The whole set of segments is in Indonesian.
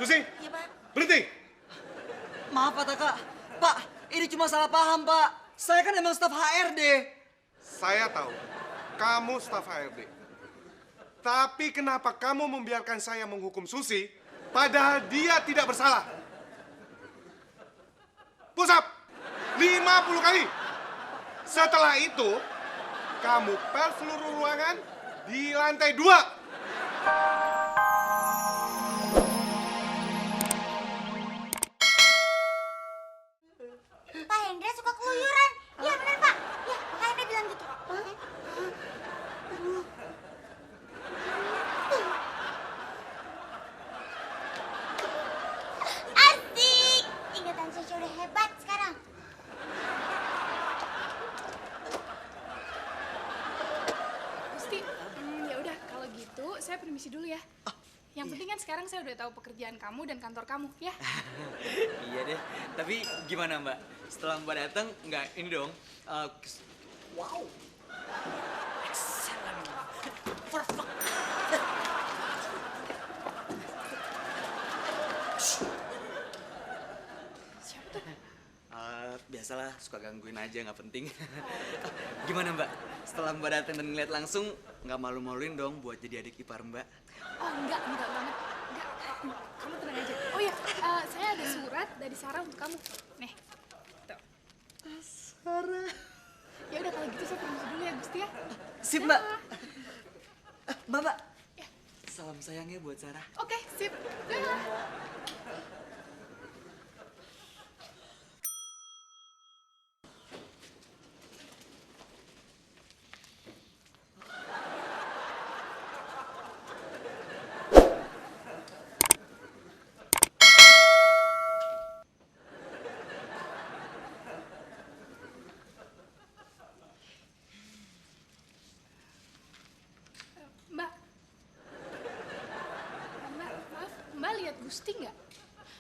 Susi, Iya, Pak. berhenti. Maaf Pak Taka. Pak, ini cuma salah paham Pak. Saya kan emang staf HRD. Saya tahu, kamu staf HRD. Tapi kenapa kamu membiarkan saya menghukum Susi, padahal dia tidak bersalah? Push up 50 kali. Setelah itu, kamu pel seluruh ruangan di lantai 2. Pak Hendra suka keluyuran. Iya benar Pak. Ya, Pak Hendra bilang gitu. Asik. Ingatan Caca udah hebat sekarang. Gusti, ya udah kalau gitu saya permisi dulu ya. Yang penting kan sekarang saya udah tahu pekerjaan kamu dan kantor kamu ya. Iya deh. Tapi gimana Mbak? Setelah Mbak datang, nggak ini dong. Wow. Excellent. Perfect. Siapa tuh? Biasalah, suka gangguin aja, nggak penting. Gimana Mbak? Setelah Mbak datang dan ngeliat langsung, nggak malu-maluin dong buat jadi adik ipar Mbak? Oh enggak banget. Enggak, kamu tenang aja. Oh ya, saya ada surat dari Sarah untuk kamu. Nih, tuh. Sarah. Ya udah kalau gitu saya permisi dulu ya Gusti ya. Sip Mbak. Dah. Mbak. Ya. Salam sayangnya buat Sarah. Oke, sip. Dah. Mbak. Maaf, Mbak lihat Gusti nggak?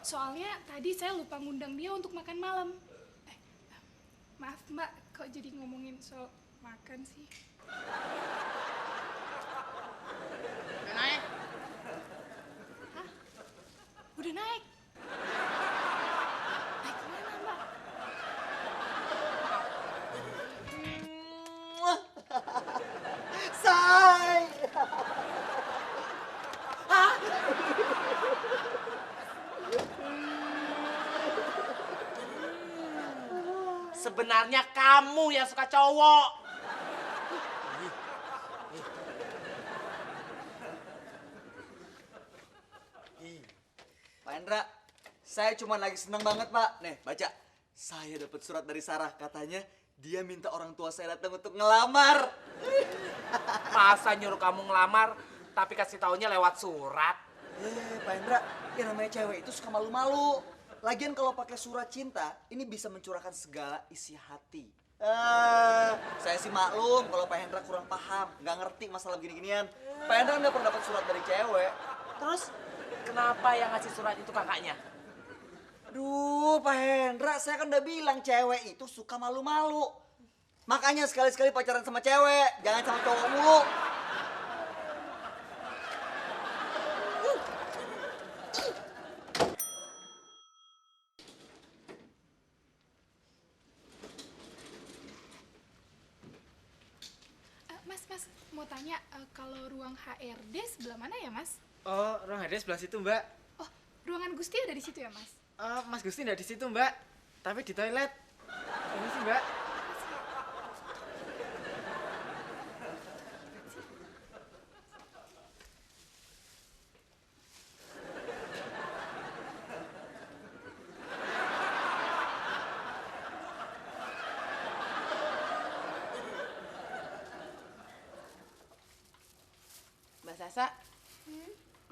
Soalnya tadi saya lupa ngundang dia untuk makan malam. Maaf Mbak, kok jadi ngomongin soal makan sih? Udah naik. Hah? Udah naik? Naik kemana Mbak? Say. Sebenarnya kamu yang suka cowok. Pak Hendra, saya cuma lagi seneng banget Pak. Nih, baca. Saya dapat surat dari Sarah. Katanya dia minta orang tua saya datang untuk ngelamar. Masa nyuruh kamu ngelamar, tapi kasih taunya lewat surat? Pak Hendra, yang namanya cewek itu suka malu-malu. Lagian kalau pakai surat cinta, ini bisa mencurahkan segala isi hati. Saya sih maklum kalau Pak Hendra kurang paham, nggak ngerti masalah gini-ginian. Pak Hendra nggak pernah dapat surat dari cewek. Terus kenapa yang ngasih surat itu kakaknya? Aduh, Pak Hendra, saya kan udah bilang cewek itu suka malu-malu. Makanya sekali-sekali pacaran sama cewek, jangan sama cowok mulu. Mas, mau tanya kalau ruang HRD sebelah mana ya Mas? Oh, ruang HRD sebelah situ, Mbak. Oh, ruangan Gusti ada di situ ya Mas? Mas Gusti nggak di situ, Mbak. Tapi di toilet. Ini sih, Mbak. Mbak Sasa,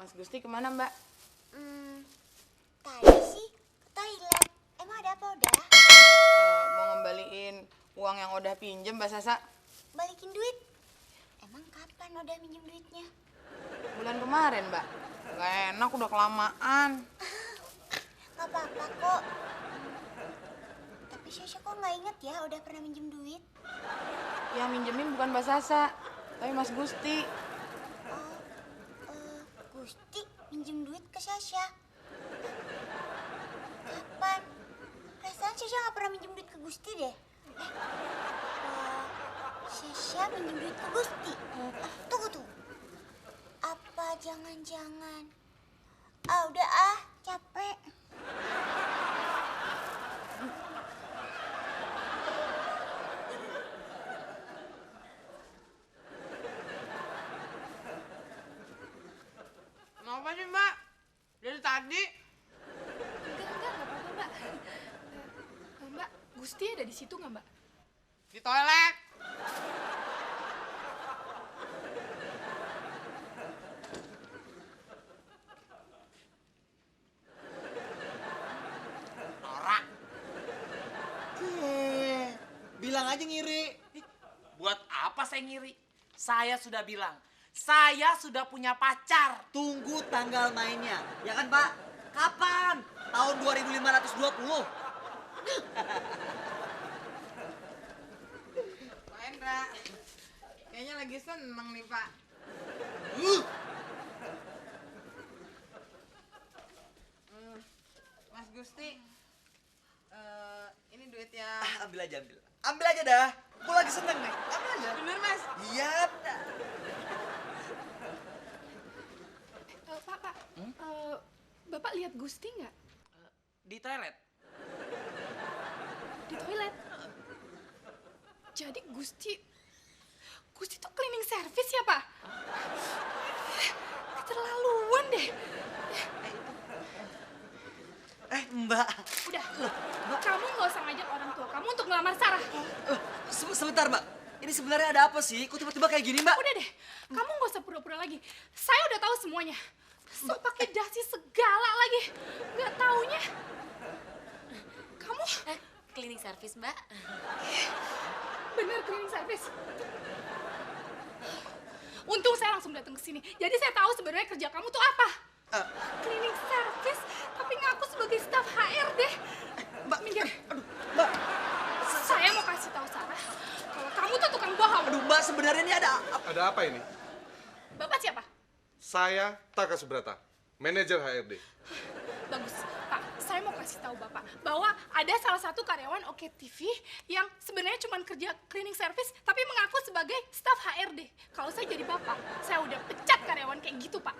Mas Gusti kemana Mbak? Tadi sih ke toilet. Emang ada apa udah? Mau ngembaliin uang yang udah pinjem Mbak Sasa. Balikin duit. Emang kapan udah minjem duitnya? Bulan kemarin Mbak. Gak enak udah kelamaan. Gak apa-apa kok. Tapi Syosha kok nggak inget ya udah pernah minjem duit? Yang minjemin bukan Mbak Sasa, tapi Mas Gusti. Gusti minjem duit ke Syosha. Kapan? Perasaan Syesha nggak pernah minjem duit ke Gusti deh. Syesha minjem duit ke Gusti. Tunggu. Apa jangan-jangan? Udah capek. Kenapa sih, Mbak? Dari tadi. Enggak apa-apa, Mbak. Mbak, Gusti ada di situ nggak, Mbak? Di toilet. Norak. Bilang aja ngiri. Buat apa saya ngiri? Saya sudah bilang, saya sudah punya pacar. Tunggu tanggal mainnya. Ya kan, Pak? Kapan? Tahun 2520. Pak Hendra. Kayaknya lagi seneng nih, Pak. Mas Gusti. Ini duitnya. Ambil aja. Ambil aja dah. Gue lagi seneng nih. Ambil aja. Bener, Mas? Iya. Pak. Bapak lihat Gusti nggak? Di toilet. Di toilet. Jadi Gusti tuh cleaning service ya, Pak? Keterlaluan deh. Mbak. Udah, kamu nggak usah ngajak orang tua kamu untuk ngelamar Sarah. Sebentar, Mbak. Ini sebenarnya ada apa sih? Kok tiba-tiba kayak gini, Mbak? Udah deh, kamu nggak usah pura-pura lagi. Saya udah tahu semuanya. So pakai dasi segala lagi. Nggak taunya. Kamu Cleaning service, Mbak. bener cleaning service. Untung saya langsung datang ke sini. Jadi saya tahu sebenarnya kerja kamu tuh apa. Cleaning service, tapi ngaku sebagai staf HRD. Mbak, minggir. aduh, Mbak. Saya mau kasih tahu Sarah kalau kamu tuh tukang bohong. Aduh, Mbak, sebenarnya ini ada Ada apa ini? Bapak siapa? Saya Taka Subrata, manajer HRD. Bagus, Pak. Saya mau kasih tahu Bapak bahwa ada salah satu karyawan Oke TV yang sebenarnya cuma kerja cleaning service tapi mengaku sebagai staf HRD. Kalau saya jadi Bapak, saya udah pecat karyawan kayak gitu, Pak.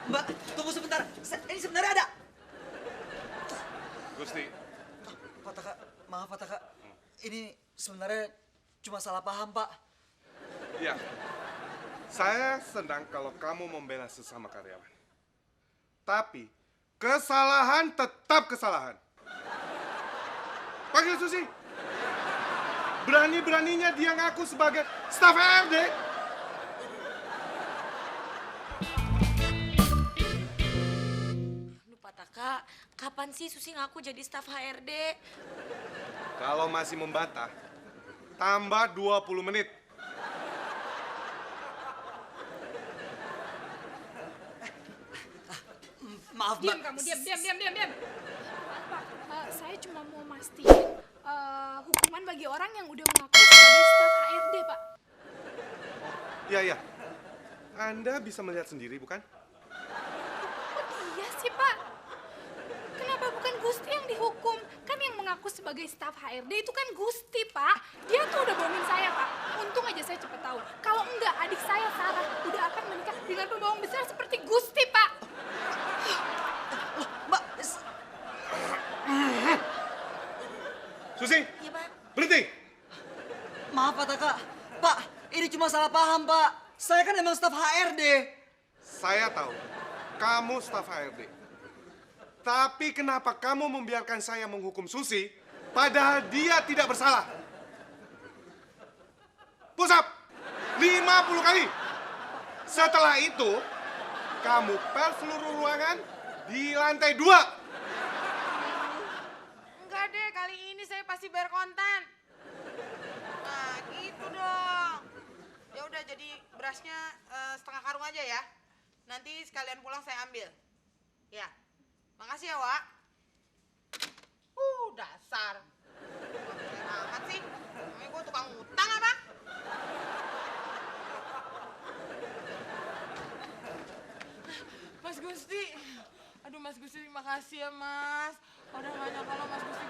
Mbak, tunggu sebentar. Ini sebenarnya ada. Gusti, Pak Taka, maaf Pak Taka. Ini sebenarnya cuma salah paham, Pak. ya. Saya senang kalau kamu membela sesama karyawan. Tapi, kesalahan tetap kesalahan. Panggil Susi. Berani-beraninya dia ngaku sebagai staf HRD. Aduh, Pak Taka, kapan sih Susi ngaku jadi staf HRD? Kalau masih membantah, tambah 20 menit. Maaf, Mbak. Diam kamu, diam. Maaf, Pak. Saya cuma mau mastiin hukuman bagi orang yang udah mengaku sebagai staf HRD, Pak. Ya. Anda bisa melihat sendiri, bukan? Kok dia sih, Pak? Kenapa bukan Gusti yang dihukum? Kan yang mengaku sebagai staf HRD itu kan Gusti, Pak. Dia tuh udah bohongin saya, Pak. Untung aja saya cepet tahu. Kalau enggak, adik saya, Sarah, udah akan menikah dengan pembohong besar seperti Gusti, Pak. Mbak. Susi, Iya, Pak. berhenti. Maaf, Pak Taka. Pak, ini cuma salah paham, Pak. Saya kan emang staf HRD. Saya tahu, kamu staf HRD. Tapi kenapa kamu membiarkan saya menghukum Susi, padahal dia tidak bersalah? Push up 50 kali. Setelah itu, kamu pel seluruh ruangan di lantai 2. Enggak deh, kali ini saya pasti bayar kontan. Nah, gitu dong. Ya udah, jadi berasnya setengah karung aja ya. Nanti sekalian pulang saya ambil. Ya. Makasih ya, Wak. Dasar. Keren amat sih. Namanya gue tukang utang apa? Mas Gusti. Gusti. Aduh Mas Gusti, terima kasih ya Mas. Udah nggak nyangka kalau Mas Gusti